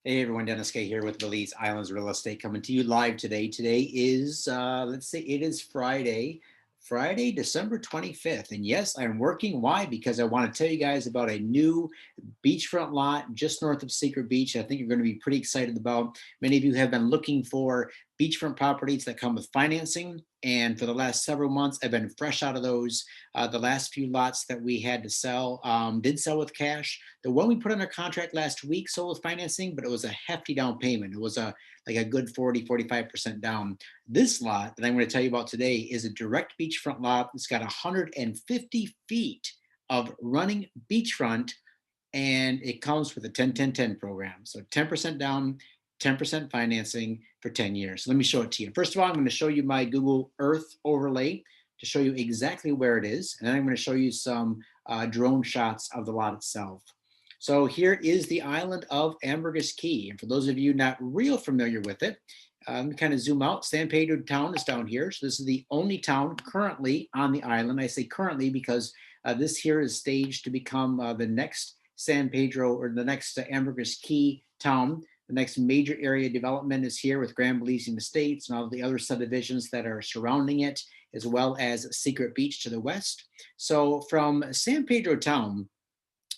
Hey everyone, Dennis Kaye here with Belize Islands Real Estate coming to you live today. Today is, let's see, it is Friday, December 25th. And yes, I'm working. Why? Because I want to tell you guys about a new beachfront lot just north of Secret Beach. I think you're going to be pretty excited about. Many of you have been looking for beachfront properties that come with financing. And for the last several months, I've been fresh out of those. The last few lots that we had to sell did sell with cash. The one we put under contract last week sold with financing, but it was a hefty down payment. It was like a good 45% down. This lot that I'm going to tell you about today is a direct beachfront lot. It's got 150 feet of running beachfront, and it comes with a 10-10-10 program. So 10% down, 10% financing for 10 years. So let me show it to you. First of all, I'm going to show you my Google Earth overlay to show you exactly where it is. And then I'm going to show you some drone shots of the lot itself. So here is the island of Ambergris Caye. And for those of you not real familiar with it, let me kind of zoom out. San Pedro town is down here. So this is the only town currently on the island. I say currently because this here is staged to become the next San Pedro or the next Ambergris Caye town. The next major area development is here with Grand Belize Estates and all the other subdivisions that are surrounding it, as well as Secret Beach to the west. So from San Pedro town,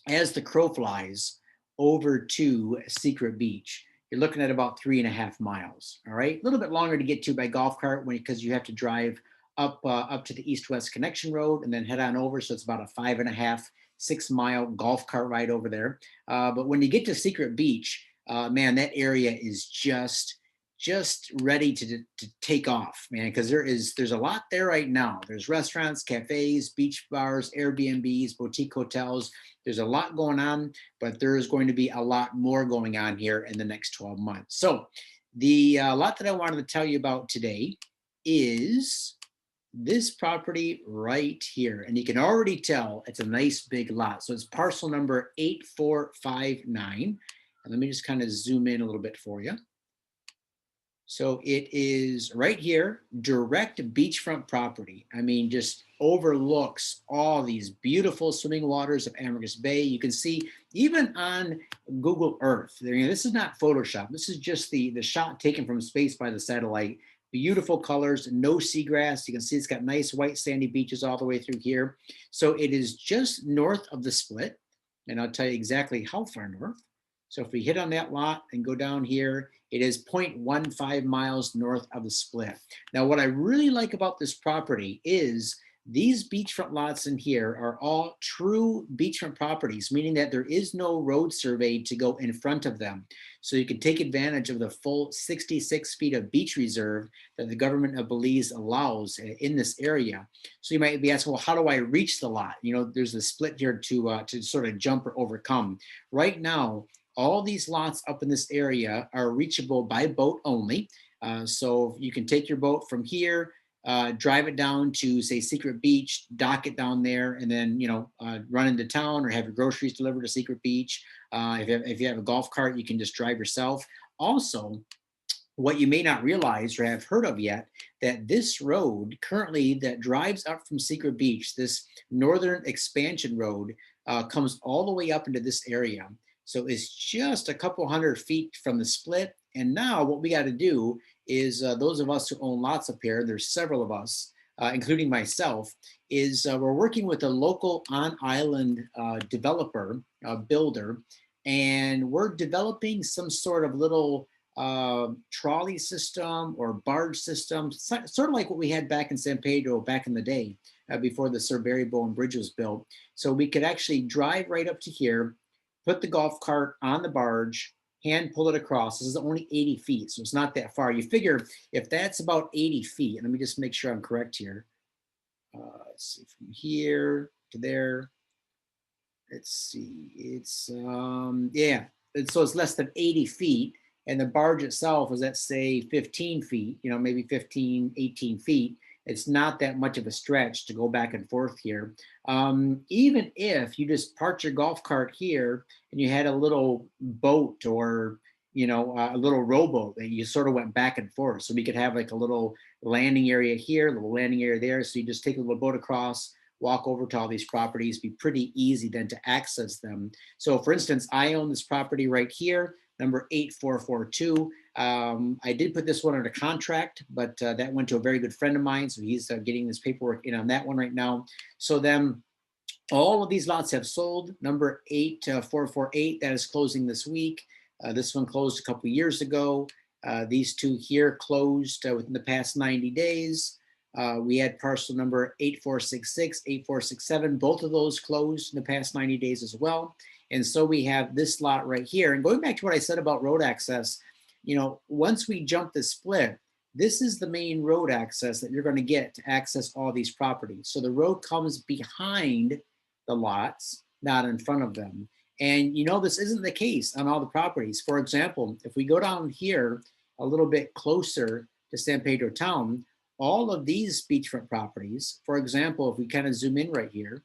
as the crow flies over to Secret Beach, you're looking at about 3.5 miles. All right, a little bit longer to get to by golf cart because you have to drive up to the east-west connection road and then head on over. So it's about a 5.5-6 mile golf cart ride over there. But when you get to Secret Beach, man, that area is just ready to take off, man, because there's a lot there right now. There's restaurants, cafes, beach bars, Airbnbs, boutique hotels. There's a lot going on, but there is going to be a lot more going on here in the next 12 months. So the lot that I wanted to tell you about today is this property right here. And you can already tell it's a nice big lot. So it's parcel number 8459. And let me just kind of zoom in a little bit for you. So it is right here, direct beachfront property. I mean, just overlooks all these beautiful swimming waters of Ambergris Bay. You can see even on Google Earth, this is not Photoshop. This is just the shot taken from space by the satellite. Beautiful colors, no seagrass. You can see it's got nice white sandy beaches all the way through here. So it is just north of the split. And I'll tell you exactly how far north. So if we hit on that lot and go down here, it is 0.15 miles north of the split. Now, what I really like about this property is these beachfront lots in here are all true beachfront properties, meaning that there is no road survey to go in front of them. So you can take advantage of the full 66 feet of beach reserve that the government of Belize allows in this area. So you might be asking, well, how do I reach the lot? There's a split here to sort of jump or overcome. Right now, all these lots up in this area are reachable by boat only. So you can take your boat from here, drive it down to, say, Secret Beach, dock it down there, and then, run into town or have your groceries delivered to Secret Beach. If you have a golf cart, you can just drive yourself. Also, what you may not realize or have heard of yet, that this road currently that drives up from Secret Beach, this northern expansion road, comes all the way up into this area. So it's just a couple hundred feet from the split. And now what we got to do is those of us who own lots up here, there's several of us, including myself, is we're working with a local on-island developer, builder, and we're developing some sort of little trolley system or barge system, sort of like what we had back in San Pedro back in the day before the Sir Barry Bowen Bridge was built. So we could actually drive right up to here, put the golf cart on the barge, hand pull it across. This is only 80 feet, so it's not that far. You figure if that's about 80 feet, and let me just make sure I'm correct here. Let's see, from here to there. Let's see, it's, yeah, so it's less than 80 feet. And the barge itself is at, say, 15 feet, maybe 15, 18 feet. It's not that much of a stretch to go back and forth here. Even if you just parked your golf cart here and you had a little boat or, a little rowboat that you sort of went back and forth. So we could have like a little landing area here, a little landing area there. So you just take a little boat across, walk over to all these properties, be pretty easy then to access them. So for instance, I own this property right here. number 8442. I did put this one under contract, but that went to a very good friend of mine. So he's getting this paperwork in on that one right now. So then all of these lots have sold. Number 8448, that is closing this week. This one closed a couple years ago. These two here closed within the past 90 days. We had parcel number 8466, 8467. Both of those closed in the past 90 days as well. And so we have this lot right here. And going back to what I said about road access, you know, once we jump the split, this is the main road access that you're going to get to access all these properties. So the road comes behind the lots, not in front of them. And you know, this isn't the case on all the properties. For example, if we go down here a little bit closer to San Pedro town, all of these beachfront properties, for example, if we kind of zoom in right here,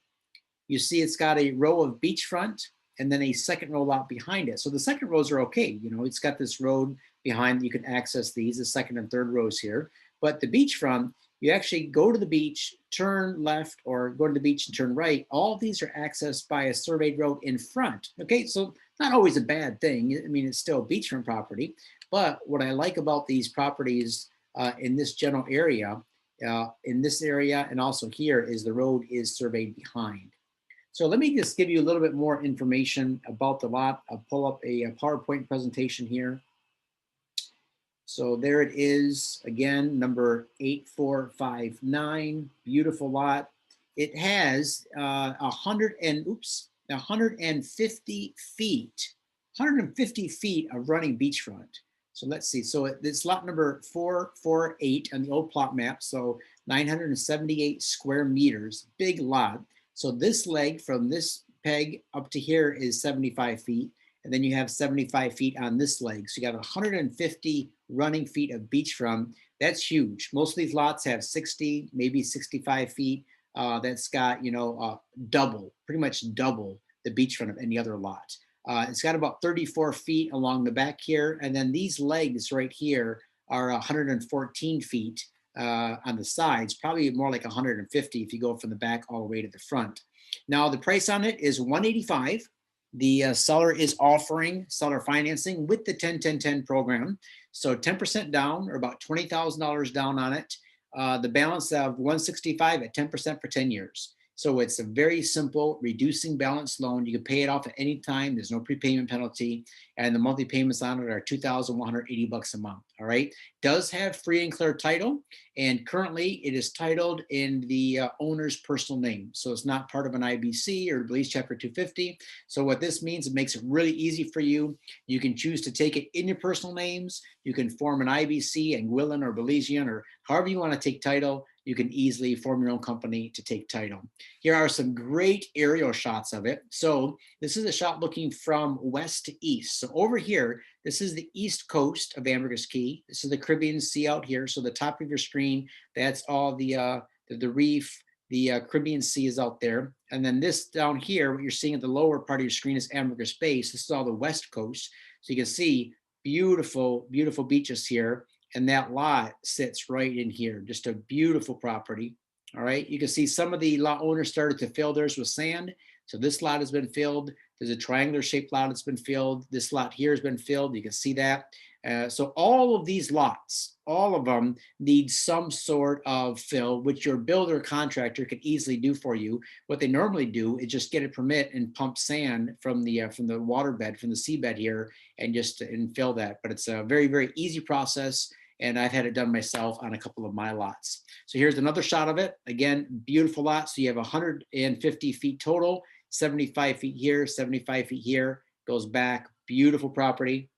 you see it's got a row of beachfront and then a second row lot behind it. So the second rows are okay. You know, it's got this road behind, you can access these, the second and third rows here. But the beachfront, you actually go to the beach, turn left, or go to the beach and turn right. All of these are accessed by a surveyed road in front. Okay, so not always a bad thing. I mean, it's still beachfront property. But what I like about these properties in this general area, in this area and also here, is the road is surveyed behind. So let me just give you a little bit more information about the lot. I'll pull up a PowerPoint presentation here. So there it is, again, number 8459, beautiful lot. It has 150 feet of running beachfront. So let's see, so it's lot number 448 on the old plot map, so 978 square meters, big lot. So this leg from this peg up to here is 75 feet. And then you have 75 feet on this leg. So you got 150 running feet of beachfront. That's huge. Most of these lots have 60, maybe 65 feet. That's got, you know, pretty much double the beachfront of any other lot. It's got about 34 feet along the back here. And then these legs right here are 114 feet on the sides, probably more like 150 if you go from the back all the way to the front. Now the price on it is $185. The seller is offering seller financing with the 10-10-10 program. So 10% down, or about $20,000 down on it. The balance of $165 at 10% for 10 years. So it's a very simple reducing balance loan. You can pay it off at any time. There's no prepayment penalty. And the monthly payments on it are $2,180 a month. All right. Does have free and clear title. And currently it is titled in the owner's personal name. So it's not part of an IBC or Belize Chapter 250. So what this means, it makes it really easy for you. You can choose to take it in your personal names. You can form an IBC, Anguillan or Belizean, or however you want to take title. You can easily form your own company to take title. Here are some great aerial shots of it. So this is a shot looking from west to east. So over here, this is the east coast of Ambergris Caye. This is the Caribbean Sea out here. So the top of your screen, that's all the reef, the Caribbean Sea is out there. And then this down here, what you're seeing at the lower part of your screen is Ambergris Bay. So this is all the west coast. So you can see beautiful, beautiful beaches here. And that lot sits right in here. Just a beautiful property. All right. You can see some of the lot owners started to fill theirs with sand. So this lot has been filled. There's a triangular shaped lot that's been filled. This lot here has been filled. You can see that. So all of these lots, all of them need some sort of fill, which your builder contractor could easily do for you. What they normally do is just get a permit and pump sand from the waterbed, from the seabed here, and just fill that. But it's a very, very easy process. And I've had it done myself on a couple of my lots. So here's another shot of it. Again, beautiful lot. So you have 150 feet total, 75 feet here, 75 feet here, goes back. Beautiful property.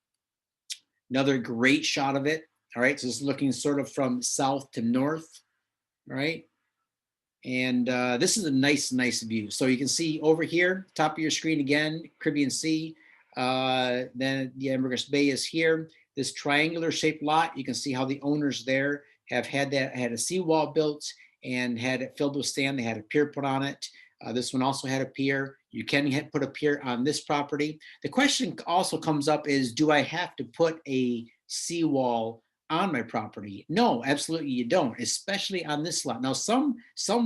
Another great shot of it. All right, so it's looking sort of from south to north. All right. And this is a nice, nice view. So you can see over here, top of your screen again, Caribbean Sea. Then the Ambergris Bay is here. This triangular shaped lot, you can see how the owners there have had a seawall built and had it filled with sand. They had a pier put on it. This one also had a pier. You can put a pier on this property. The question also comes up is, do I have to put a seawall on my property? No, absolutely you don't, especially on this lot. Now, some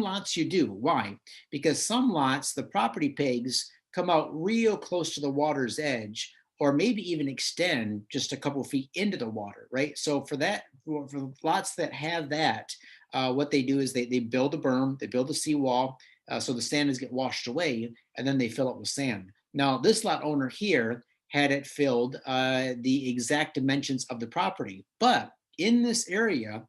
lots you do. Why? Because some lots, the property pegs come out real close to the water's edge. or maybe even extend just a couple feet into the water, right? So for lots that have that, what they do is they build a berm, they build a seawall, so the sand is get washed away, and then they fill it with sand. Now, this lot owner here had it filled the exact dimensions of the property, but in this area,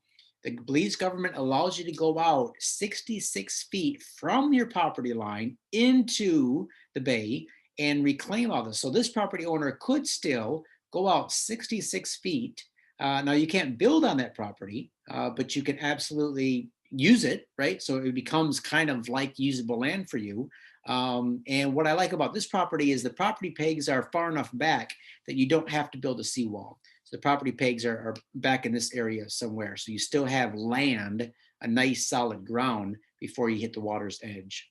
the Belize government allows you to go out 66 feet from your property line into the bay and reclaim all this. So this property owner could still go out 66 feet. Now you can't build on that property, but you can absolutely use it, right? So it becomes kind of like usable land for you. And what I like about this property is the property pegs are far enough back that you don't have to build a seawall. So the property pegs are back in this area somewhere. So you still have land, a nice solid ground before you hit the water's edge.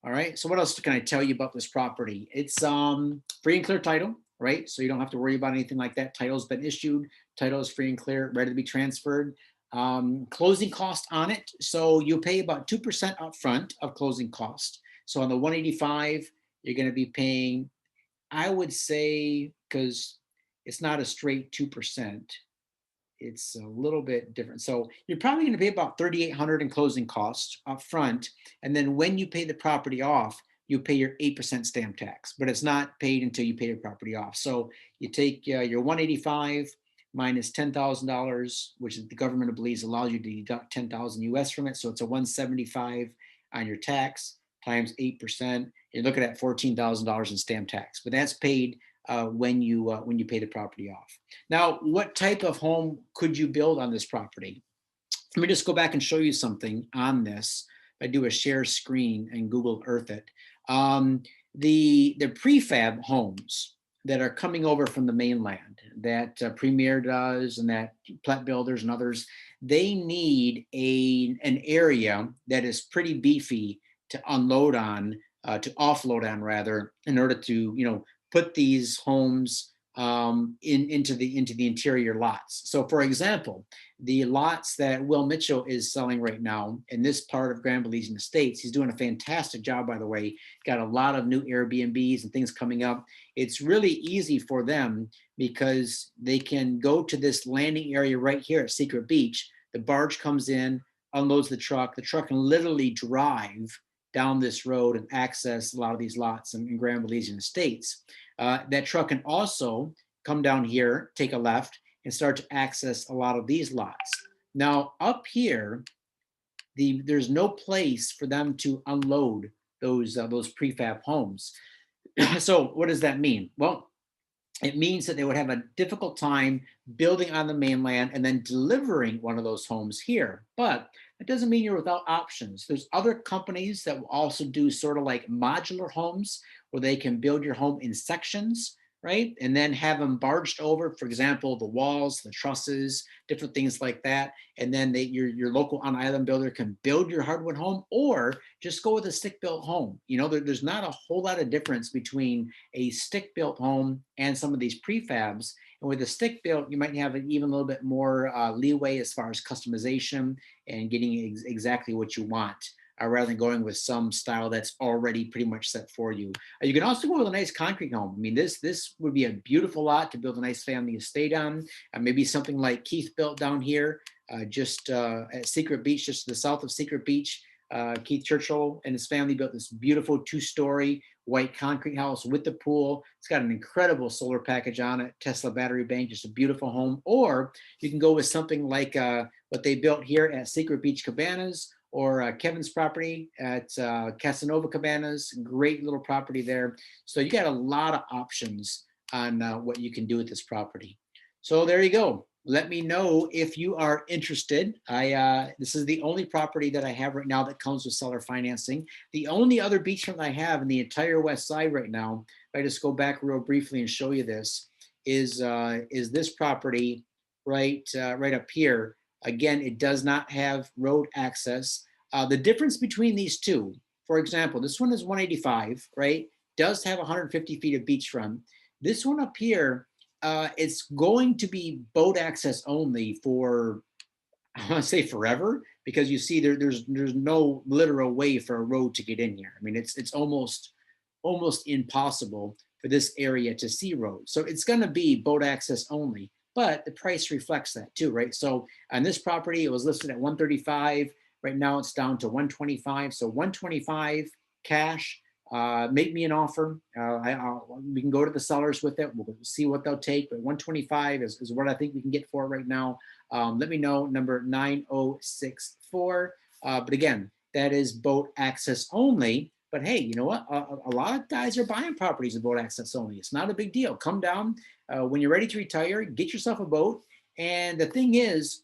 All right. So what else can I tell you about this property? It's free and clear title, right? So you don't have to worry about anything like that. Title's been issued. Title is free and clear, ready to be transferred. Closing cost on it. So you'll pay about 2% upfront of closing cost. So on the 185, you're going to be paying, I would say, because it's not a straight 2%. It's a little bit different. So you're probably going to pay about 3,800 in closing costs up front. And then when you pay the property off, you pay your 8% stamp tax, but it's not paid until you pay your property off. So you take your 185 minus $10,000, which is the government of Belize allows you to deduct 10,000 US from it. So it's a 175 on your tax times 8%. You're looking at $14,000 in stamp tax, but that's paid when you pay the property off. Now, what type of home could you build on this property? Let me just go back and show you something on this. I do a share screen and Google Earth it. The prefab homes that are coming over from the mainland that Premier does and that Plat Builders and others, they need an area that is pretty beefy to unload on, to offload on rather, in order to put these homes into the interior lots. So, for example, the lots that Will Mitchell is selling right now in this part of Grand Belizean Estates, he's doing a fantastic job, by the way. Got a lot of new Airbnbs and things coming up. It's really easy for them because they can go to this landing area right here at Secret Beach. The barge comes in, unloads the truck. The truck can literally drive down this road and access a lot of these lots in Grand Belizean Estates. That truck can also come down here, take a left, and start to access a lot of these lots. Now, up here, there's no place for them to unload those prefab homes. So what does that mean? Well, it means that they would have a difficult time building on the mainland and then delivering one of those homes here. But it doesn't mean you're without options. There's other companies that will also do sort of like modular homes where they can build your home in sections, right? And then have them barged over, for example, the walls, the trusses, different things like that. And then your local on-island builder can build your hardwood home, or just go with a stick-built home. There's not a whole lot of difference between a stick-built home and some of these prefabs. And with a stick-built, you might have even a little bit more leeway as far as customization and getting exactly what you want, rather than going with some style that's already pretty much set for you. You can also go with a nice concrete home. I mean, this would be a beautiful lot to build a nice family estate on. Maybe something like Keith built down here, just at Secret Beach, just to the south of Secret Beach. Keith Churchill and his family built this beautiful 2-story white concrete house with the pool. It's got an incredible solar package on it, Tesla battery bank, just a beautiful home. Or you can go with something like what they built here at Secret Beach Cabanas, or Kevin's property at Casanova Cabanas. Great little property there. So you got a lot of options on what you can do with this property. So there you go. Let me know if you are interested. This is the only property that I have right now that comes with seller financing. The only other beachfront I have in the entire west side right now, if I just go back real briefly and show you this, is this property right up here. Again, it does not have road access. The difference between these two, for example, this one is 185, right? Does have 150 feet of beachfront. This one up here, it's going to be boat access only for, I want to say forever, because you see there's no literal way for a road to get in here. I mean, it's almost impossible for this area to Sea Road. So it's going to be boat access only, but the price reflects that too, right? So on this property, it was listed at 135. Right now it's down to 125. So 125 cash. Make me an offer. We can go to the sellers with it. We'll see what they'll take. But 125 is what I think we can get for it right now. Let me know, number 9064. But again, that is boat access only. But hey, you know what? A lot of guys are buying properties with boat access only. It's not a big deal. Come down when you're ready to retire, get yourself a boat. And the thing is,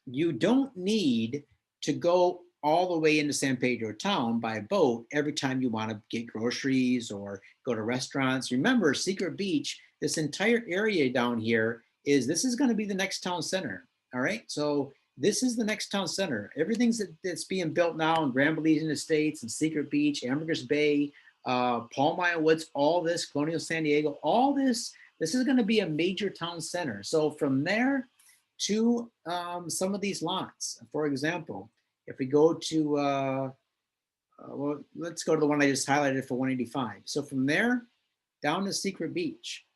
you don't need to go all the way into San Pedro town by boat every time you want to get groceries or go to restaurants. Remember, Secret Beach, this entire area down here this is going to be the next town center. All right. So this is the next town center. Everything's that's being built now in Grand Belize Estates and Secret Beach, Ambergris Bay, Palm Island Woods, all this, Colonial San Diego, all this is going to be a major town center. So from there to some of these lots, for example, if we go to, well, let's go to the one I just highlighted for 185. So from there down to Secret Beach,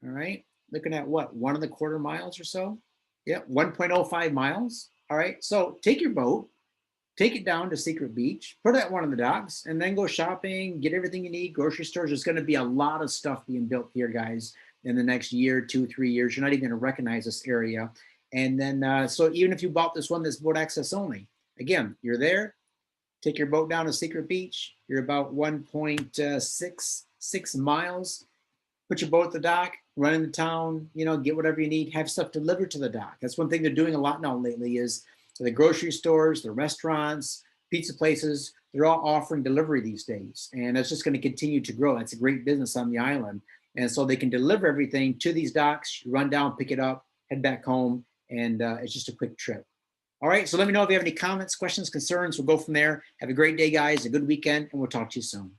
all right, looking at what, 1.25 miles or so? Yep, 1.05 miles. All right, so take your boat, take it down to Secret Beach, put it at one of the docks, and then go shopping, get everything you need, grocery stores. There's going to be a lot of stuff being built here, guys, in the next year, 2, 3 years. You're not even going to recognize this area. And then, so even if you bought this one that's boat access only, again, you're there, take your boat down to Secret Beach, you're about 1.66 miles, put your boat at the dock, run into town, you know, get whatever you need, have stuff delivered to the dock. That's one thing they're doing a lot now lately is the grocery stores, the restaurants, pizza places, they're all offering delivery these days. And it's just going to continue to grow. That's a great business on the island. And so they can deliver everything to these docks, you run down, pick it up, head back home, and it's just a quick trip. All right, so let me know if you have any comments, questions, concerns. We'll go from there. Have a great day, guys, a good weekend, and we'll talk to you soon.